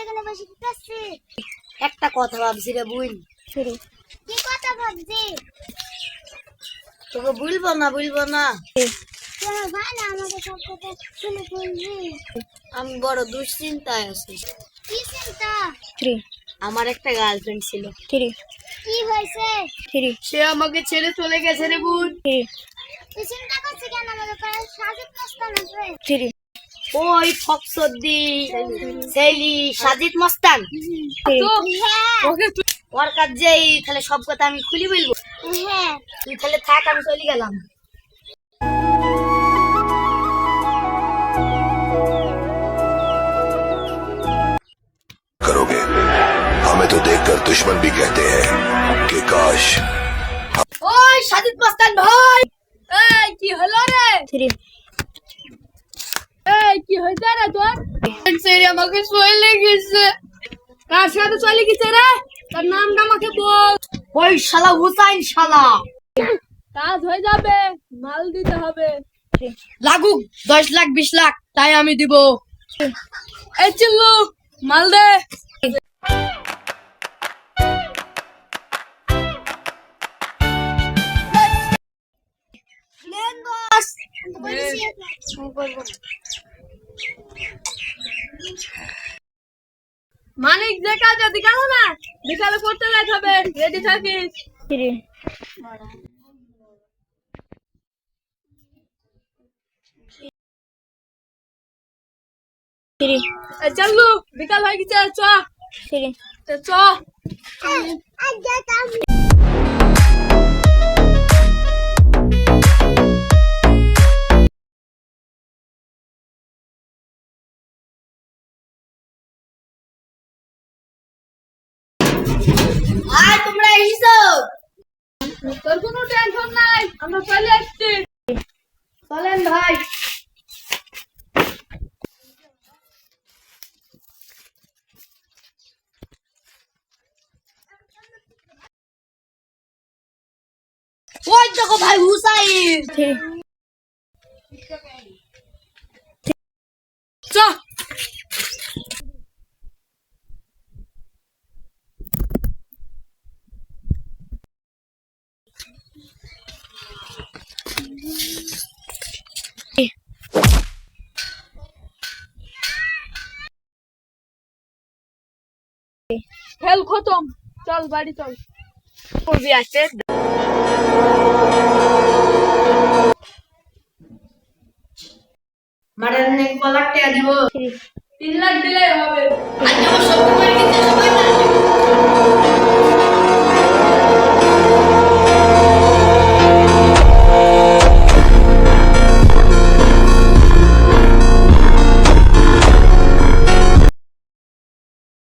এখানে বসে কি করছিস? একটা কথা ভাবছি রে বুঝ। কি কথা ভাবছিস? তোকে বলবো না কেন ভাই না আমাকে সব কথা শুনে বলবি? আমি বড় দুশ্চিন্তায় আছি। কি চিন্তা? আমার একটা গার্লফ্রেন্ড ছিল। কি হয়েছে? সে আমাকে ছেড়ে চলে গেছে রে বোন। তুই চিন্তা করছিস কেন? আমাকে পারে সাজিদ মস্তান আছে। ওই ফকসদ্দি সেলি সাজিদ মস্তান হ্যাঁ ওর কাজ যেই তাহলে সব কথা আমি খুলি বলবো। হ্যাঁ তুই তাহলে থাক, আমি চলে গেলাম। करोगे हमें तो देखकर दुश्मन भी कहते हैं कि काश। ওই সাজিদ মস্তান ভাই, এই কি হলো রে? এই কি হইছে রে তোর? সেরি আমাকে চলে গেছে। কার সাথে চলে গেছে রে? তার নামটা আমাকে বল। ওই শালা হুসাইন শালা। কাজ হয়ে যাবে, মাল দিতে হবে। লাগুক 10 লাখ 20 লাখ তাই আমি দিব। এই চিল্লু মাল দে। লেন বস মানিক যে কাজ যদি গেল না বিকালে করতে যাই হবে, রেডি থাকিস। চলু বিকাল হয়ে গেছে, চ চ। আর তোমরা এসো, তোর কোনো টেনশন নাই, আমরা চলে আসছি। চলেন ভাই। ওই দেখো ভাই হুসাইন। চ খেল খতম, চল বাড়ি চল। কবি আছে মারার নেই কলার টাকা দিব। 3 লাখ দিলে হবে।